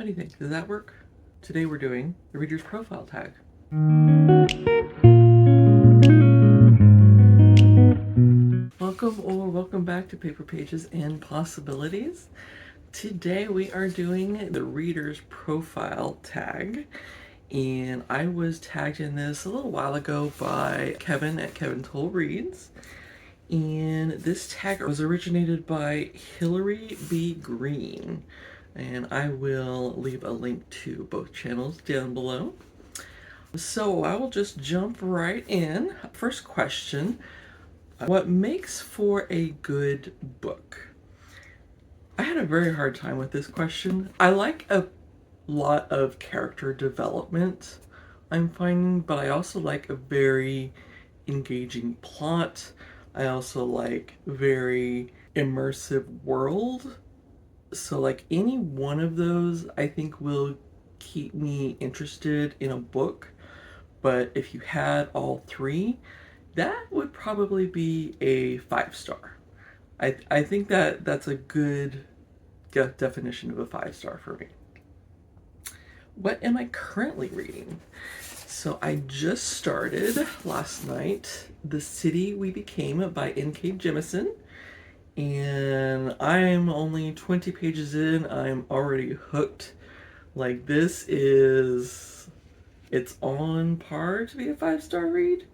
What do you think? Does that work? Today we're doing the reader's profile tag. Welcome back to Paper Pages and Possibilities. Today we are doing the reader's profile tag, and I was tagged in this a little while ago by Kevin at Kevin Toll Reads. And this tag was originated by Hillary B. Green, and I will leave a link to both channels down below. So I will just jump right in. First question, what makes for a good book? I had a very hard time with this question. I like a lot of character development, I'm finding, but I also like a very engaging plot. I also like very immersive world. So like any one of those I think will keep me interested in a book. But if you had all three, that would probably be a 5-star. I think that's a good definition of a 5-star for me. What am I currently reading? So I just started last night The City We Became by N.K. Jemisin, and I'm only 20 pages in. I'm already hooked. Like, it's on par to be a 5-star read.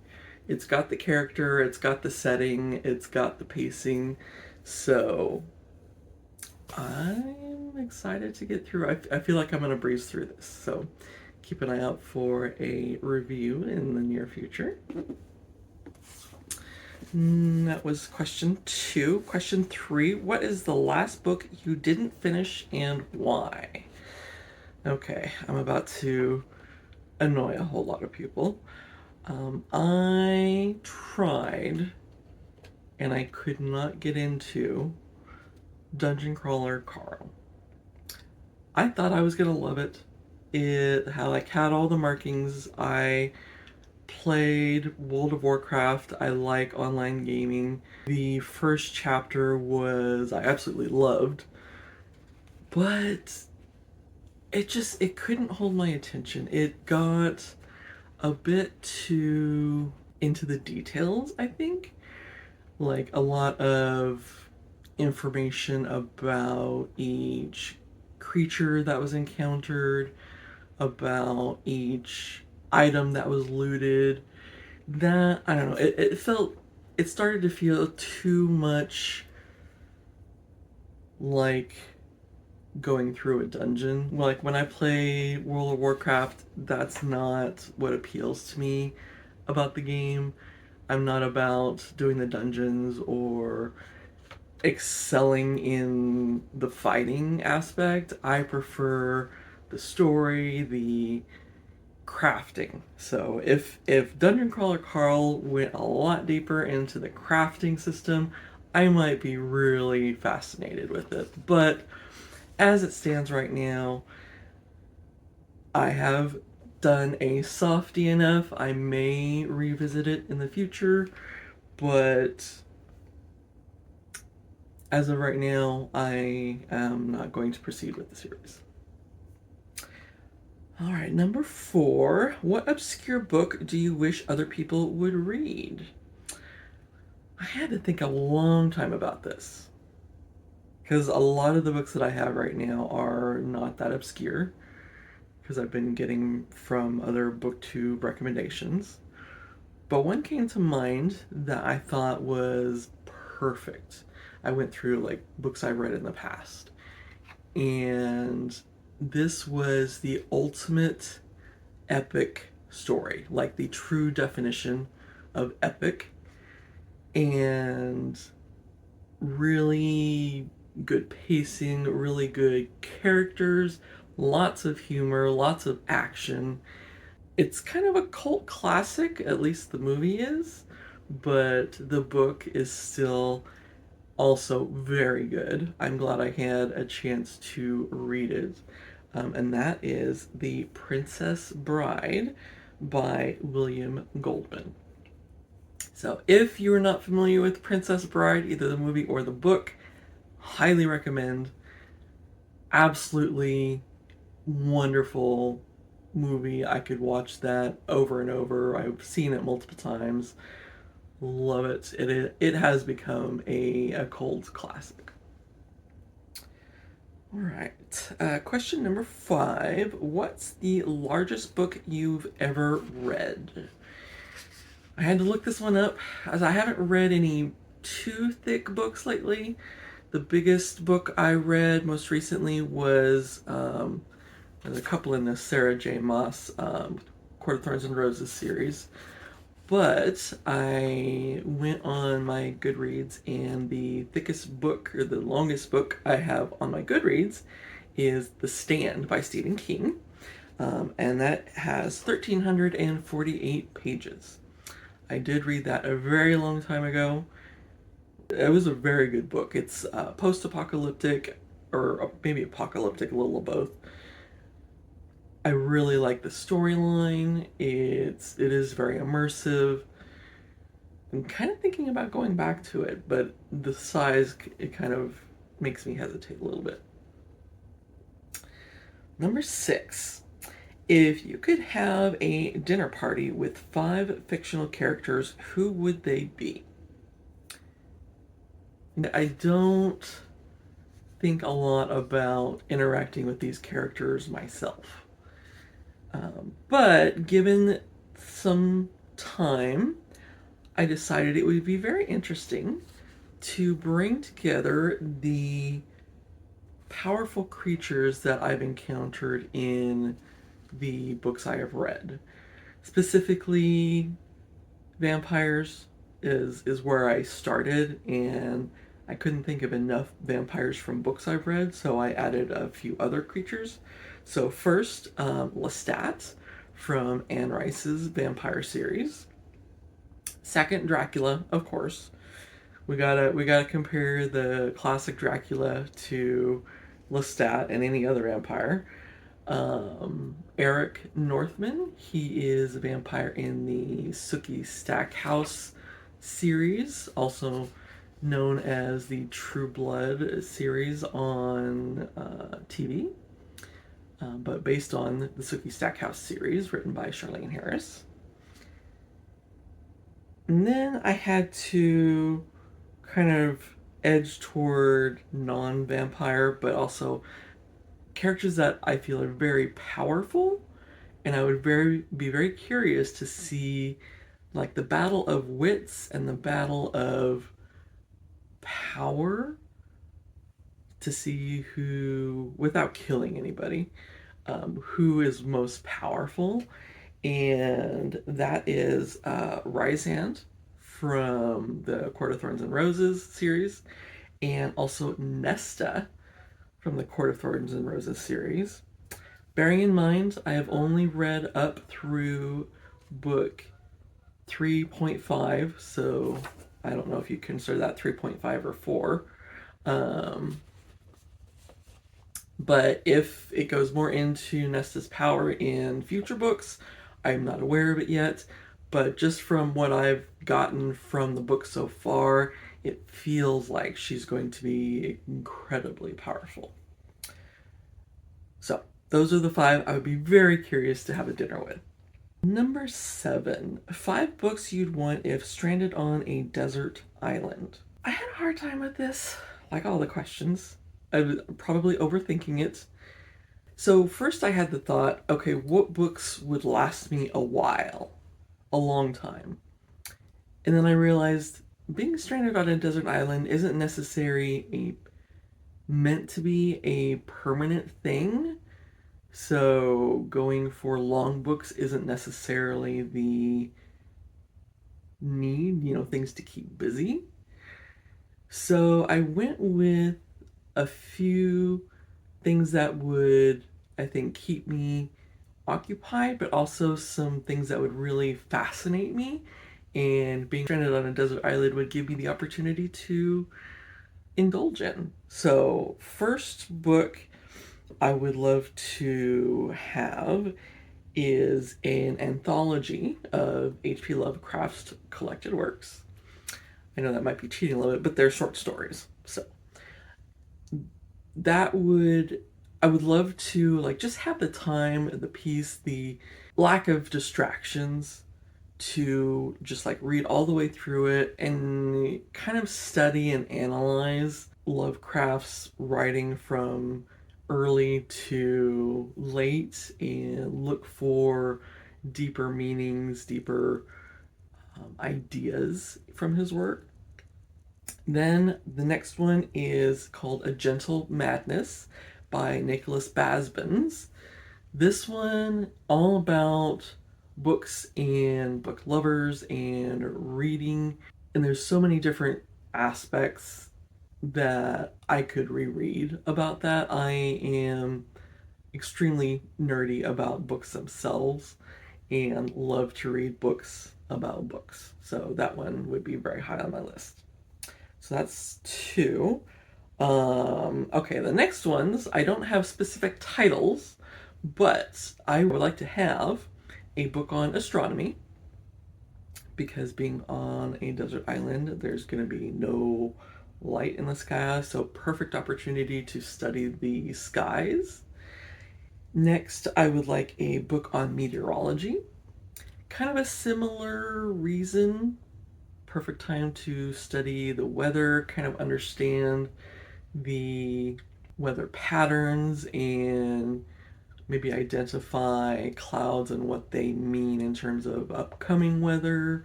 It's got the character, it's got the setting, it's got the pacing, so I'm excited to get through. I feel like I'm going to breeze through this, so keep an eye out for a review in the near future. That was question 2. Question 3, what is the last book you didn't finish and why? Okay, I'm about to annoy a whole lot of people. I tried and I could not get into Dungeon Crawler Carl. I thought I was gonna love it. It had all the markings. I played World of Warcraft. I like online gaming. The first chapter I absolutely loved, but it couldn't hold my attention. It got a bit too into the details, I think. Like a lot of information about each creature that was encountered, about each item that was looted. That, I don't know, it started to feel too much like going through a dungeon. Like when I play World of Warcraft, that's not what appeals to me about the game. I'm not about doing the dungeons or excelling in the fighting aspect. I prefer the story, the crafting. So if Dungeon Crawler Carl went a lot deeper into the crafting system, I might be really fascinated with it. But as it stands right now, I have done a softy enough. I may revisit it in the future, but as of right now, I am not going to proceed with the series. All right, number 4. What obscure book do you wish other people would read? I had to think a long time about this, because a lot of the books that I have right now are not that obscure, because I've been getting from other booktube recommendations. But one came to mind that I thought was perfect. I went through like books I read in the past, and this was the ultimate epic story, like the true definition of epic, and really good pacing, really good characters, lots of humor, lots of action. It's kind of a cult classic, at least the movie is, but the book is still also very good. I'm glad I had a chance to read it. And that is The Princess Bride by William Goldman. So if you're not familiar with Princess Bride, either the movie or the book, highly recommend. Absolutely wonderful movie. I could watch that over and over. I've seen it multiple times. Love it. It has become a cult classic. All right. Question number 5. What's the largest book you've ever read? I had to look this one up as I haven't read any too thick books lately. The biggest book I read most recently was there's a couple in the Sarah J. Maas Court of Thorns and Roses series. But I went on my Goodreads, and the thickest book, or the longest book I have on my Goodreads, is The Stand by Stephen King. And that has 1,348 pages. I did read that a very long time ago. It was a very good book. It's post-apocalyptic, or maybe apocalyptic, a little of both. I really like the storyline. It is very immersive. I'm kind of thinking about going back to it, but the size, it kind of makes me hesitate a little bit. Number 6. If you could have a dinner party with 5 fictional characters, who would they be? I don't think a lot about interacting with these characters myself. But given some time, I decided it would be very interesting to bring together the powerful creatures that I've encountered in the books I have read. Specifically, vampires is where I started, and I couldn't think of enough vampires from books I've read, so I added a few other creatures. So first, Lestat from Anne Rice's vampire series. Second, Dracula, of course. We gotta compare the classic Dracula to Lestat and any other vampire. Eric Northman, he is a vampire in the Sookie Stackhouse series, also known as the True Blood series on TV, but based on the Sookie Stackhouse series written by Charlaine Harris. And then I had to kind of edge toward non-vampire, but also characters that I feel are very powerful, and I would be very curious to see like the battle of wits and the battle of power, to see who, without killing anybody, who is most powerful. And that is Rysand from the Court of Thorns and Roses series, and also Nesta from the Court of Thorns and Roses series. Bearing in mind, I have only read up through book 3.5, so I don't know if you consider that 3.5 or 4. But if it goes more into Nesta's power in future books, I'm not aware of it yet. But just from what I've gotten from the book so far, it feels like she's going to be incredibly powerful. So, those are the 5 I would be very curious to have a dinner with. Number 7. 5 books you'd want if stranded on a desert island. I had a hard time with this, like all the questions. I was probably overthinking it. So first I had the thought, okay, what books would last me a while? A long time. And then I realized being stranded on a desert island isn't necessarily meant to be a permanent thing. So going for long books isn't necessarily the need, things to keep busy. So I went with a few things that would, I think, keep me occupied, but also some things that would really fascinate me. And being stranded on a desert island would give me the opportunity to indulge in. So, first book I would love to have is an anthology of H.P. Lovecraft's collected works. I know that might be cheating a little bit, but they're short stories. So, that would I would love to like just have the time, the peace, the lack of distractions to just like read all the way through it and kind of study and analyze Lovecraft's writing from early to late and look for deeper meanings, deeper ideas from his work. Then the next one is called A Gentle Madness by Nicholas Basbins. This one all about books and book lovers and reading, and there's so many different aspects that I could reread about that. I am extremely nerdy about books themselves and love to read books about books. So that one would be very high on my list. So that's two. Okay, the next ones, I don't have specific titles, but I would like to have a book on astronomy because being on a desert island, there's going to be no light in the sky, so perfect opportunity to study the skies. Next, I would like a book on meteorology. Kind of a similar reason. Perfect time to study the weather, kind of understand the weather patterns and maybe identify clouds and what they mean in terms of upcoming weather,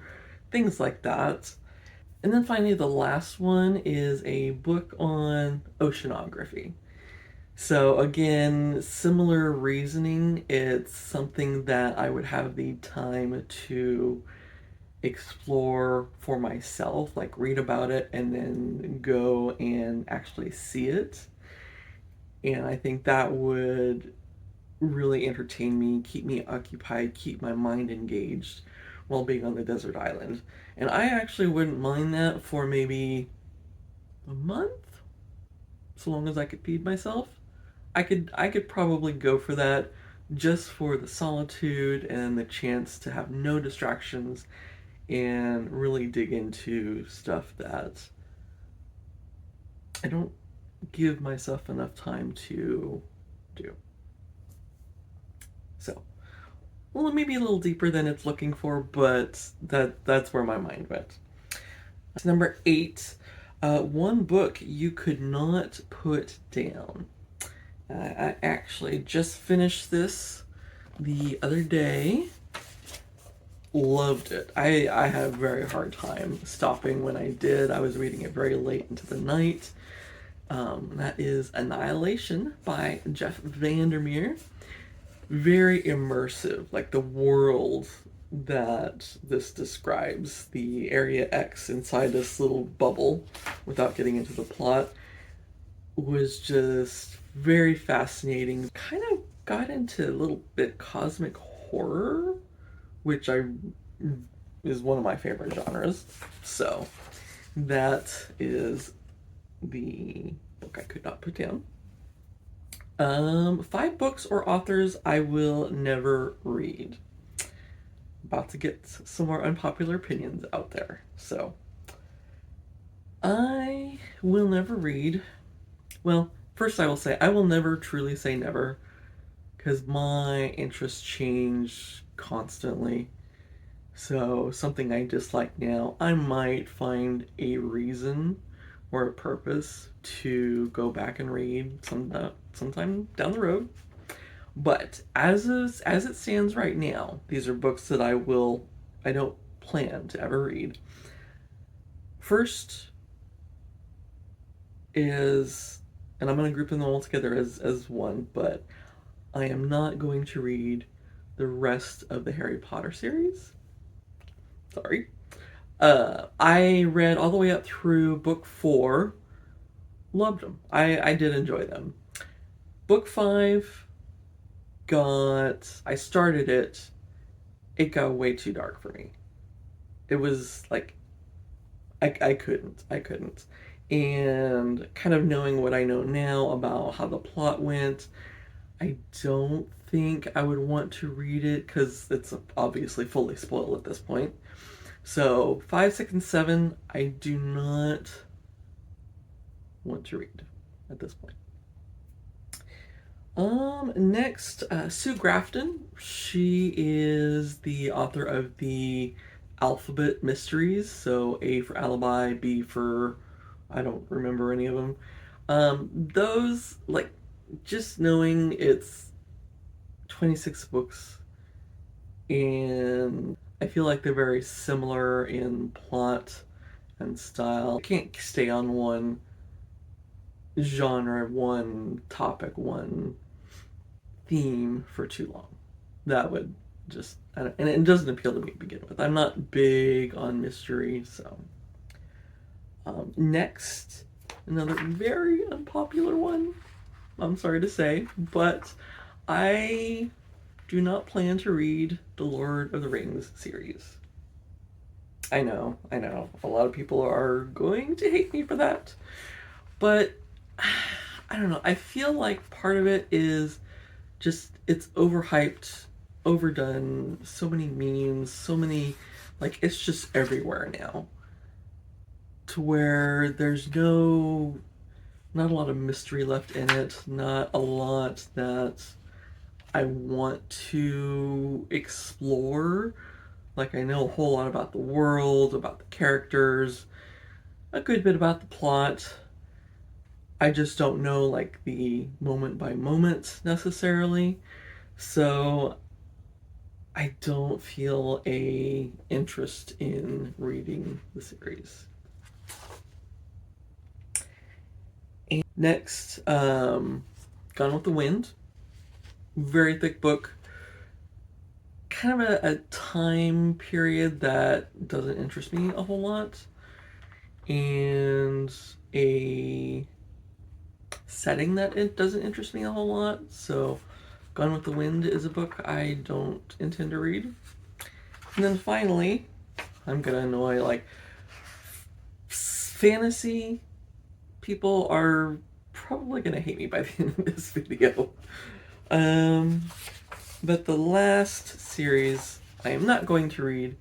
things like that. And then finally, the last one is a book on oceanography. So, again, similar reasoning. It's something that I would have the time to explore for myself, like read about it and then go and actually see it. And I think that would really entertain me, keep me occupied, keep my mind engaged while being on the desert island. And I actually wouldn't mind that for maybe a month, so long as I could feed myself. I could probably go for that just for the solitude and the chance to have no distractions and really dig into stuff that I don't give myself enough time to do. So, well, maybe a little deeper than it's looking for, but that's where my mind went. So number 8, one book you could not put down. I actually just finished this the other day. Loved it. I had a very hard time stopping when I did. I was reading it very late into the night. That is Annihilation by Jeff Vandermeer. Very immersive, like the world that this describes, the Area X inside this little bubble, without getting into the plot, was just very fascinating. Kind of got into a little bit cosmic horror, which is one of my favorite genres. So that is the book I could not put down. 5 books or authors I will never read. About to get some more unpopular opinions out there. So I will never read. Well, first I will say I will never truly say never, because my interests change constantly. So something I dislike now, I might find a reason or a purpose to go back and read sometime down the road. But as it stands right now, these are books that I don't plan to ever read. First is, and I'm going to group them all together as one, but I am not going to read the rest of the Harry Potter series. Sorry. I read all the way up through book 4. Loved them. I did enjoy them. Book 5 I started it. It got way too dark for me. It was like, I couldn't. And kind of knowing what I know now about how the plot went, I don't think I would want to read it because it's obviously fully spoiled at this point. So 5, 6, and 7, I do not want to read at this point. Next, Sue Grafton. She is the author of the Alphabet Mysteries. So A for Alibi, B for I don't remember any of them. Those, like, just knowing it's 26 books, and I feel like they're very similar in plot and style. I can't stay on one genre, one topic, one theme for too long. That would just, and it doesn't appeal to me to begin with. I'm not big on mystery, so. Next, another very unpopular one, I'm sorry to say, but I do not plan to read the Lord of the Rings series. I know. A lot of people are going to hate me for that, but I don't know. I feel like part of it is just it's overhyped, overdone, so many memes, so many, like, it's just everywhere now. To where there's not a lot of mystery left in it, not a lot that I want to explore. Like, I know a whole lot about the world, about the characters, a good bit about the plot. I just don't know, like, the moment by moment necessarily. So I don't feel a interest in reading the series. And next, Gone with the Wind. Very thick book. Kind of a time period that doesn't interest me a whole lot. And a setting that it doesn't interest me a whole lot. So Gone with the Wind is a book I don't intend to read. And then finally, I'm gonna annoy, like, fantasy people are probably gonna hate me by the end of this video. But the last series I am not going to read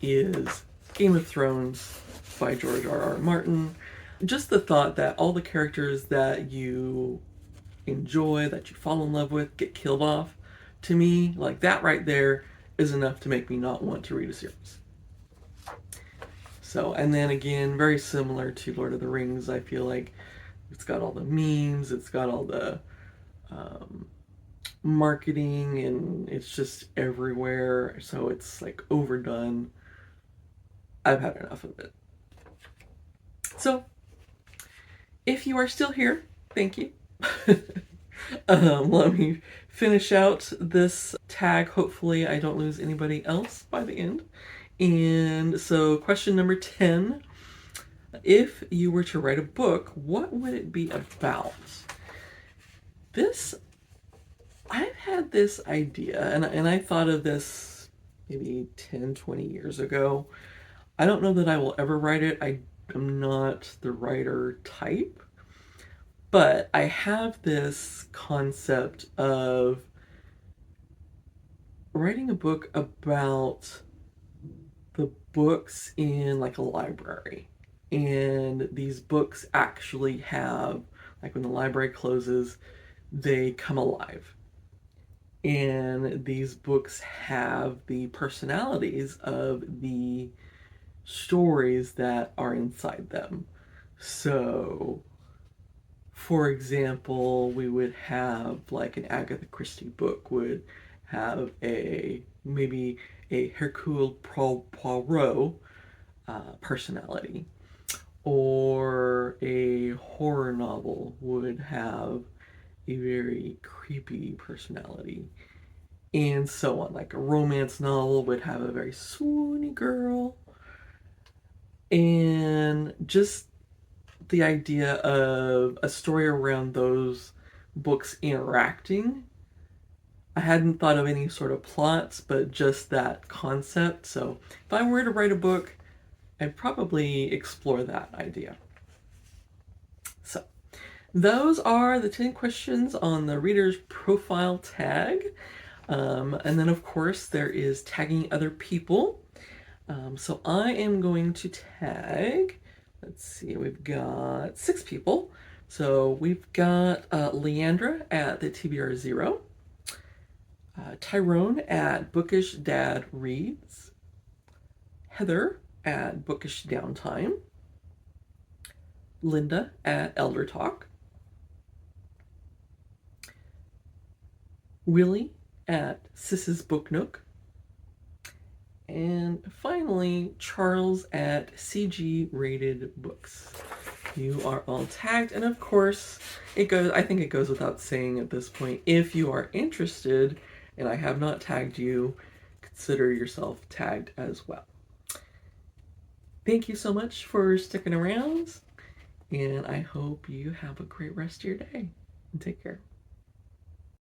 is Game of Thrones by George R.R. Martin. Just the thought that all the characters that you enjoy, that you fall in love with, get killed off, to me, like, that right there is enough to make me not want to read a series. So, and then again, very similar to Lord of the Rings, I feel like it's got all the memes, it's got all the marketing, and it's just everywhere, so it's like overdone. I've had enough of it. So, if you are still here, thank you. Let me finish out this tag. Hopefully I don't lose anybody else by the end. And so question number 10, if you were to write a book, what would it be about? I've had this idea, and I thought of this maybe 10, 20 years ago. I don't know that I will ever write it. I am not the writer type. But I have this concept of writing a book about the books in, like, a library. And these books actually have, like, when the library closes, they come alive. And these books have the personalities of the stories that are inside them. So, for example, we would have, like, an Agatha Christie book would have maybe a Hercule Poirot personality, or a horror novel would have a very creepy personality, and so on. Like, a romance novel would have a very swoony girl, and just the idea of a story around those books interacting. I hadn't thought of any sort of plots, but just that concept. So if I were to write a book, I'd probably explore that idea. So those are the 10 questions on the reader's profile tag. And then, of course, there is tagging other people. So I am going to tag, let's see, we've got 6 people. So we've got Leandra at the TBR0, Tyrone at Bookish Dad Reads, Heather at Bookish Downtime, Linda at Elder Talk, Willie at Sis's Book Nook, and finally Charles at CG Rated Books. You are all tagged, and of course, I think it goes without saying at this point, if you are interested and I have not tagged you, consider yourself tagged as well. Thank you so much for sticking around, and I hope you have a great rest of your day. And take care.